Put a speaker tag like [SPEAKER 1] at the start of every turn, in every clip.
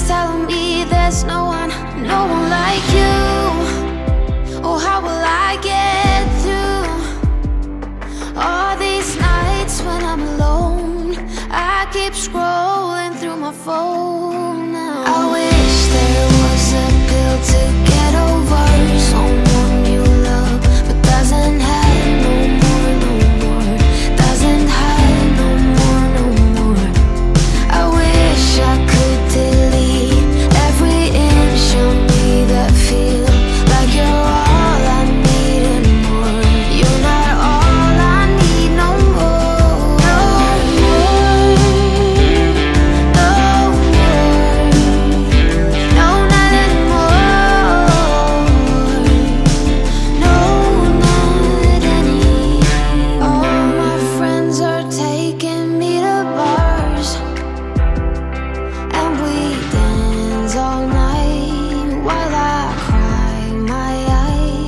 [SPEAKER 1] always telling me there's no one like you. Oh, how will I get through all these nights when I'm alone? I keep scrolling through my phone now. I wish there was a pill to get over someone you love, but doesn't have no more, doesn't have no more. I wish I could delete every inch of me that feel like you're all I need and more. You're not all I need no more. No more, no more, no, not anymore. No, not any. All my friends are taking me to bars, and we dance all night while I cry my eye.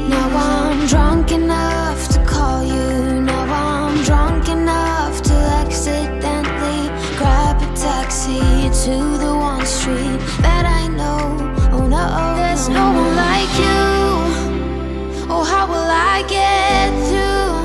[SPEAKER 1] Now I'm drunk enough to call you. Now I'm drunk enough to accidentally grab a taxi to the one street that I know. Oh no, there's no one like you. Oh, how will I get through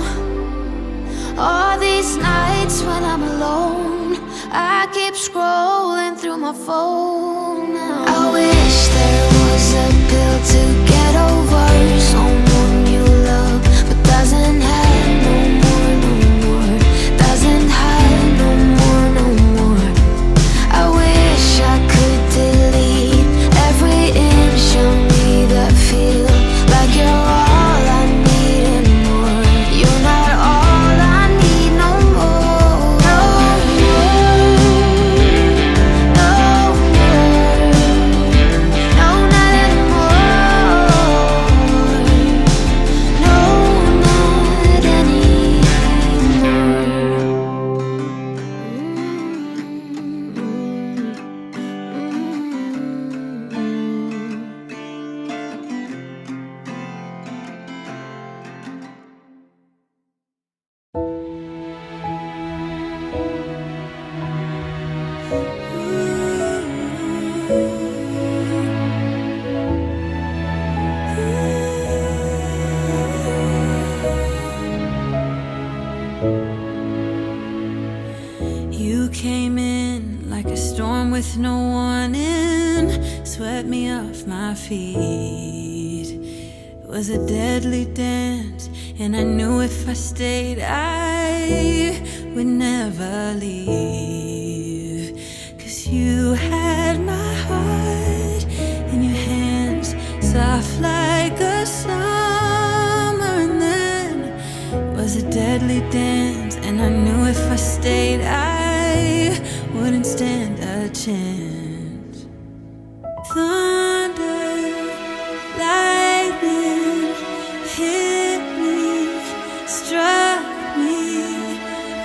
[SPEAKER 1] all these nights when I'm alone? I keep scrolling through my phone now. I wish there was a pill to get over someone you love, but doesn't have no more, doesn't have no more. I wish I could delete every inch of me that feel like you're all I need and more. You're not all I need no more. No more, no more, no, not anymore. No, not anymore.
[SPEAKER 2] You came in like a storm with no warning, swept me off my feet. It was a deadly dance, and I knew if I stayed I would never leave. 'Cause you had my heart in your hands, soft like a summer, and then it was a deadly dance, and I knew if I stayed I wouldn't stand a chance. Thunder, lightning hit me, struck me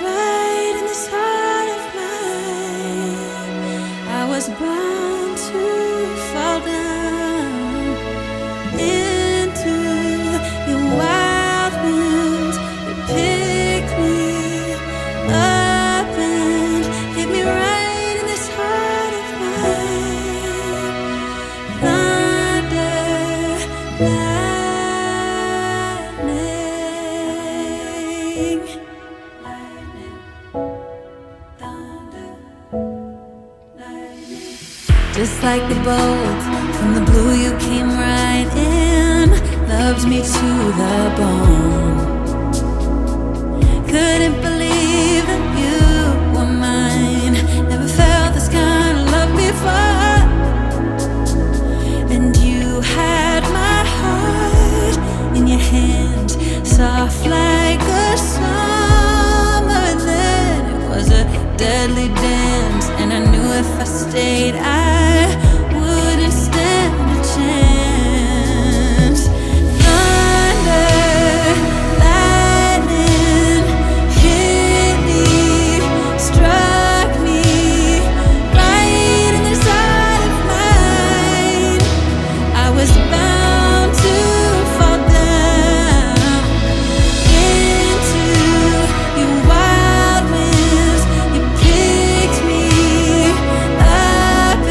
[SPEAKER 2] right in this heart of mine. I was bound to fall down into your wild winds. You picked me up and hit me right in this heart of mine. Thunder, lightning, lightning, thunder, lightning. Just like the bolt from the blue, you came right in, loved me to the bone. Couldn't believe that you were mine. Never felt this kind of love before. And you had my heart in your hands, soft like a summer. And then it was a deadly dance, and I knew if I stayed I wouldn't stand a chance. Thunder, lightning hit me, struck me right in this heart of mine. I was bound to fall down into your wild winds. You picked me up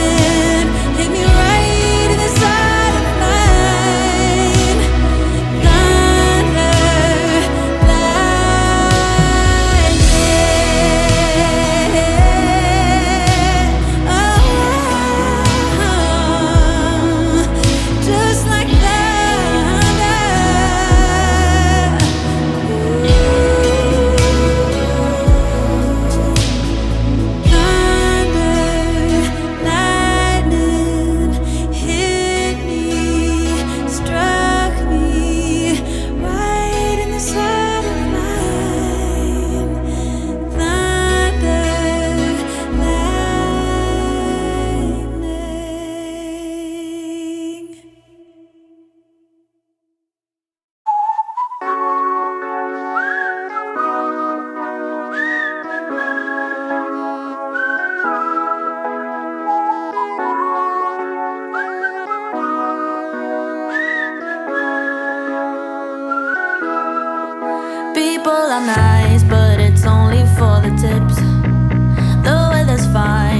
[SPEAKER 2] People are nice, but it's only for the tips. The weather's fine.